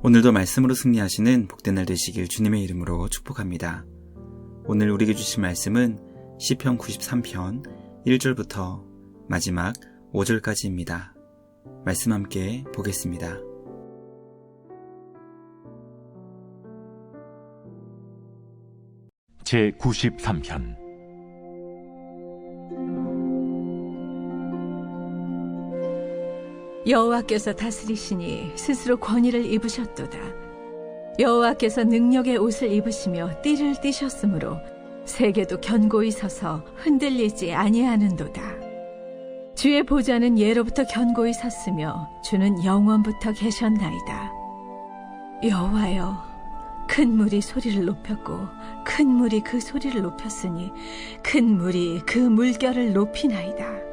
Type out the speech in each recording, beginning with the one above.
오늘도 말씀으로 승리하시는 복된 날 되시길 주님의 이름으로 축복합니다. 오늘 우리에게 주신 말씀은 시편 93편 1절부터 마지막 5절까지입니다. 말씀 함께 보겠습니다. 제93편 여호와께서 다스리시니 스스로 권위를 입으셨도다. 여호와께서 능력의 옷을 입으시며 띠를 띠셨으므로 세계도 견고히 서서 흔들리지 아니하는도다. 주의 보좌는 예로부터 견고히 섰으며 주는 영원부터 계셨나이다. 여호와여, 큰 물이 소리를 높였고 큰 물이 그 소리를 높였으니 큰 물이 그 물결을 높이나이다.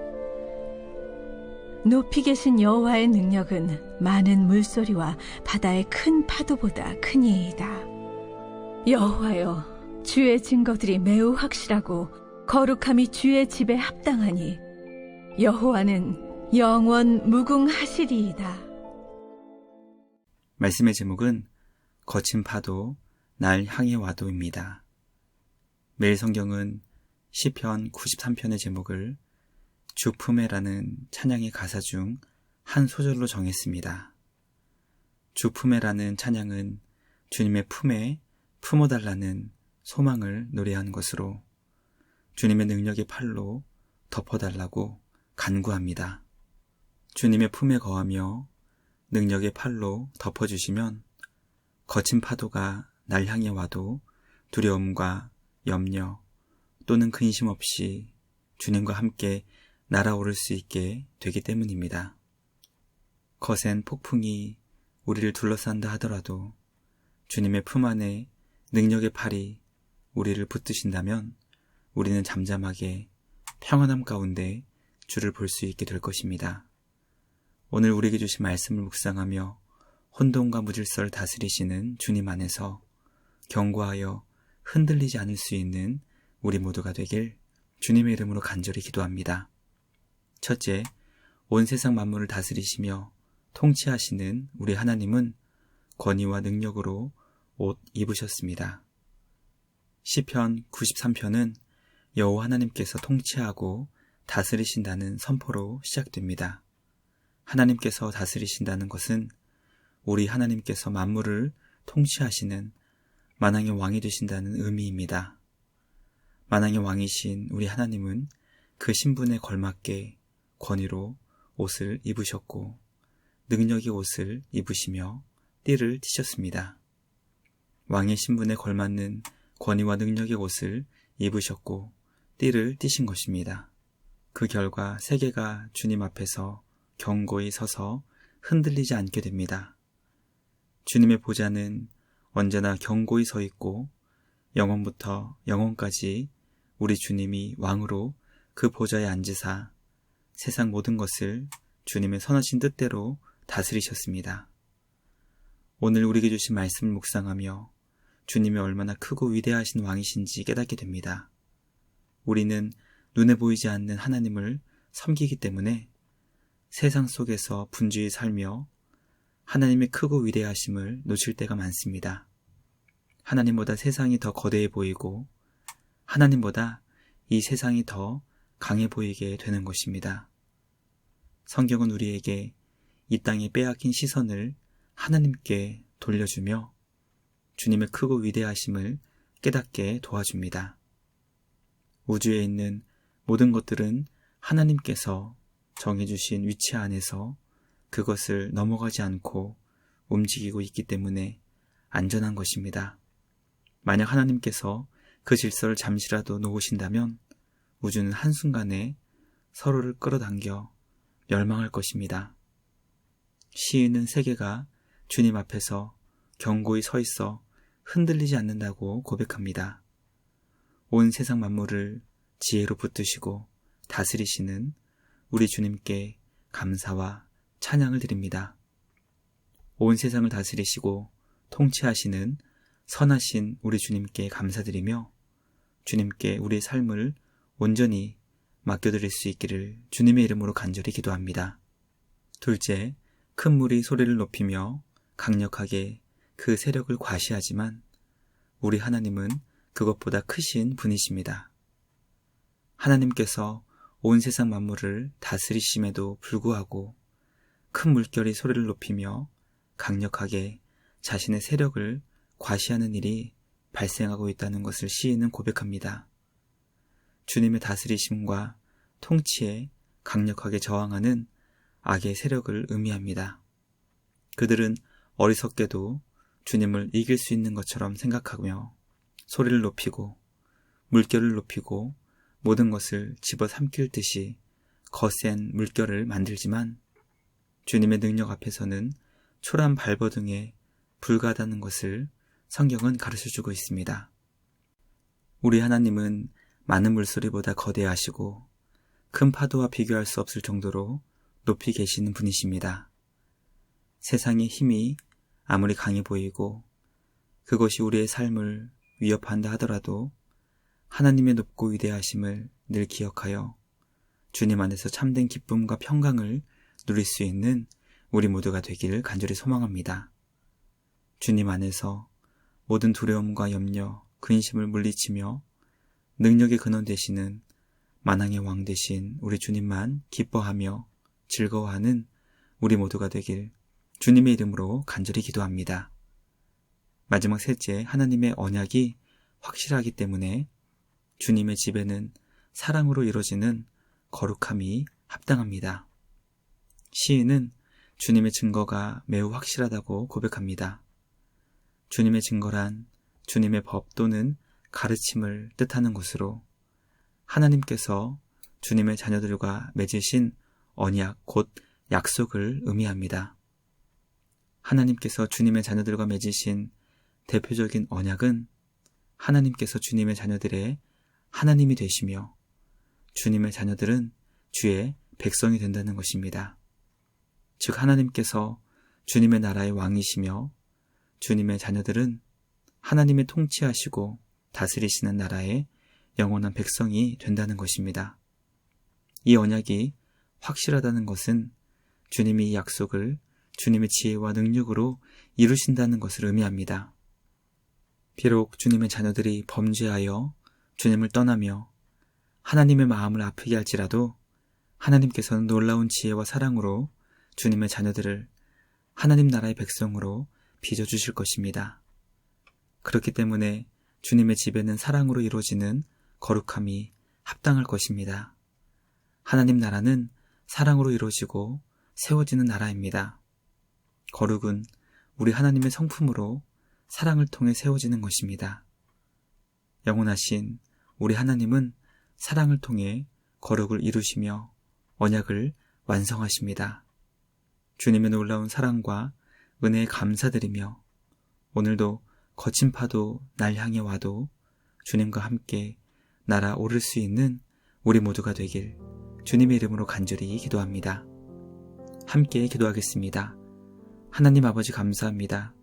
높이 계신 여호와의 능력은 많은 물소리와 바다의 큰 파도보다 크니이다. 여호와여, 주의 증거들이 매우 확실하고 거룩함이 주의 집에 합당하니 여호와는 영원 무궁하시리이다. 말씀의 제목은 거친 파도 날 향해 와도입니다. 매일 성경은 시편 93편의 제목을 주품에라는 찬양의 가사 중 한 소절로 정했습니다. 주품에라는 찬양은 주님의 품에 품어달라는 소망을 노래한 것으로 주님의 능력의 팔로 덮어달라고 간구합니다. 주님의 품에 거하며 능력의 팔로 덮어주시면 거친 파도가 날 향해 와도 두려움과 염려 또는 근심 없이 주님과 함께 날아오를 수 있게 되기 때문입니다. 거센 폭풍이 우리를 둘러싼다 하더라도 주님의 품 안에 능력의 팔이 우리를 붙드신다면 우리는 잠잠하게 평안함 가운데 주를 볼 수 있게 될 것입니다. 오늘 우리에게 주신 말씀을 묵상하며 혼돈과 무질서를 다스리시는 주님 안에서 견고하여 흔들리지 않을 수 있는 우리 모두가 되길 주님의 이름으로 간절히 기도합니다. 첫째, 온 세상 만물을 다스리시며 통치하시는 우리 하나님은 권위와 능력으로 옷 입으셨습니다. 시편 93편은 여호와 하나님께서 통치하고 다스리신다는 선포로 시작됩니다. 하나님께서 다스리신다는 것은 우리 하나님께서 만물을 통치하시는 만왕의 왕이 되신다는 의미입니다. 만왕의 왕이신 우리 하나님은 그 신분에 걸맞게 권위로 옷을 입으셨고 능력의 옷을 입으시며 띠를 띠셨습니다. 왕의 신분에 걸맞는 권위와 능력의 옷을 입으셨고 띠를 띠신 것입니다. 그 결과 세계가 주님 앞에서 견고히 서서 흔들리지 않게 됩니다. 주님의 보좌는 언제나 견고히 서 있고 영원부터 영원까지 우리 주님이 왕으로 그 보좌에 앉으사 세상 모든 것을 주님의 선하신 뜻대로 다스리셨습니다. 오늘 우리에게 주신 말씀을 묵상하며 주님이 얼마나 크고 위대하신 왕이신지 깨닫게 됩니다. 우리는 눈에 보이지 않는 하나님을 섬기기 때문에 세상 속에서 분주히 살며 하나님의 크고 위대하심을 놓칠 때가 많습니다. 하나님보다 세상이 더 거대해 보이고 하나님보다 이 세상이 더 강해 보이게 되는 것입니다. 성경은 우리에게 이 땅에 빼앗긴 시선을 하나님께 돌려주며 주님의 크고 위대하심을 깨닫게 도와줍니다. 우주에 있는 모든 것들은 하나님께서 정해주신 위치 안에서 그것을 넘어가지 않고 움직이고 있기 때문에 안전한 것입니다. 만약 하나님께서 그 질서를 잠시라도 놓으신다면 우주는 한순간에 서로를 끌어당겨 멸망할 것입니다. 시인은 세계가 주님 앞에서 견고히 서 있어 흔들리지 않는다고 고백합니다. 온 세상 만물을 지혜로 붙드시고 다스리시는 우리 주님께 감사와 찬양을 드립니다. 온 세상을 다스리시고 통치하시는 선하신 우리 주님께 감사드리며 주님께 우리의 삶을 온전히 맡겨드릴 수 있기를 주님의 이름으로 간절히 기도합니다. 둘째, 큰 물이 소리를 높이며 강력하게 그 세력을 과시하지만 우리 하나님은 그것보다 크신 분이십니다. 하나님께서 온 세상 만물을 다스리심에도 불구하고 큰 물결이 소리를 높이며 강력하게 자신의 세력을 과시하는 일이 발생하고 있다는 것을 시인은 고백합니다. 주님의 다스리심과 통치에 강력하게 저항하는 악의 세력을 의미합니다. 그들은 어리석게도 주님을 이길 수 있는 것처럼 생각하며 소리를 높이고 물결을 높이고 모든 것을 집어삼킬 듯이 거센 물결을 만들지만 주님의 능력 앞에서는 초란 발버둥에 불과하다는 것을 성경은 가르쳐주고 있습니다. 우리 하나님은 많은 물소리보다 거대하시고 큰 파도와 비교할 수 없을 정도로 높이 계시는 분이십니다. 세상의 힘이 아무리 강해 보이고 그것이 우리의 삶을 위협한다 하더라도 하나님의 높고 위대하심을 늘 기억하여 주님 안에서 참된 기쁨과 평강을 누릴 수 있는 우리 모두가 되기를 간절히 소망합니다. 주님 안에서 모든 두려움과 염려, 근심을 물리치며 능력의 근원 되시는 만왕의 왕 되신 우리 주님만 기뻐하며 즐거워하는 우리 모두가 되길 주님의 이름으로 간절히 기도합니다. 마지막 셋째, 하나님의 언약이 확실하기 때문에 주님의 집에는 사랑으로 이루어지는 거룩함이 합당합니다. 시인은 주님의 증거가 매우 확실하다고 고백합니다. 주님의 증거란 주님의 법 또는 가르침을 뜻하는 것으로 하나님께서 주님의 자녀들과 맺으신 언약 곧 약속을 의미합니다. 하나님께서 주님의 자녀들과 맺으신 대표적인 언약은 하나님께서 주님의 자녀들의 하나님이 되시며 주님의 자녀들은 주의 백성이 된다는 것입니다. 즉 하나님께서 주님의 나라의 왕이시며 주님의 자녀들은 하나님의 통치하시고 다스리시는 나라의 영원한 백성이 된다는 것입니다. 이 언약이 확실하다는 것은 주님이 이 약속을 주님의 지혜와 능력으로 이루신다는 것을 의미합니다. 비록 주님의 자녀들이 범죄하여 주님을 떠나며 하나님의 마음을 아프게 할지라도 하나님께서는 놀라운 지혜와 사랑으로 주님의 자녀들을 하나님 나라의 백성으로 빚어주실 것입니다. 그렇기 때문에 주님의 집에는 사랑으로 이루어지는 거룩함이 합당할 것입니다. 하나님 나라는 사랑으로 이루어지고 세워지는 나라입니다. 거룩은 우리 하나님의 성품으로 사랑을 통해 세워지는 것입니다. 영원하신 우리 하나님은 사랑을 통해 거룩을 이루시며 언약을 완성하십니다. 주님의 놀라운 사랑과 은혜에 감사드리며 오늘도 거친 파도 날 향해 와도 주님과 함께 날아오를 수 있는 우리 모두가 되길 주님의 이름으로 간절히 기도합니다. 함께 기도하겠습니다. 하나님 아버지 감사합니다.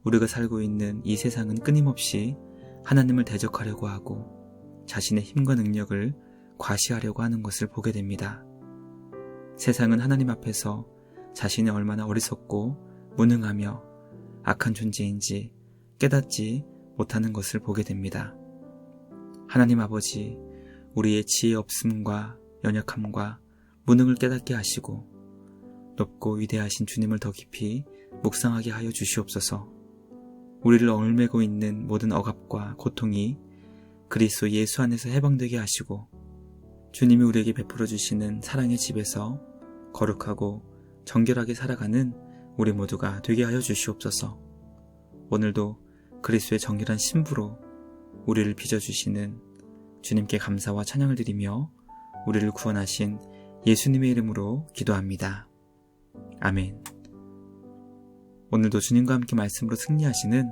우리가 살고 있는 이 세상은 끊임없이 하나님을 대적하려고 하고 자신의 힘과 능력을 과시하려고 하는 것을 보게 됩니다. 세상은 하나님 앞에서 자신이 얼마나 어리석고 무능하며 악한 존재인지 깨닫지 못하는 것을 보게 됩니다. 하나님 아버지, 우리의 지혜 없음과 연약함과 무능을 깨닫게 하시고 높고 위대하신 주님을 더 깊이 묵상하게 하여 주시옵소서. 우리를 얽매고 있는 모든 억압과 고통이 그리스도 예수 안에서 해방되게 하시고 주님이 우리에게 베풀어 주시는 사랑의 집에서 거룩하고 정결하게 살아가는 우리 모두가 되게 하여 주시옵소서. 오늘도 그리스도의 정결한 신부로 우리를 빚어주시는 주님께 감사와 찬양을 드리며 우리를 구원하신 예수님의 이름으로 기도합니다. 아멘. 오늘도 주님과 함께 말씀으로 승리하시는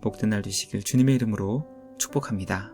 복된 날 되시길 주님의 이름으로 축복합니다.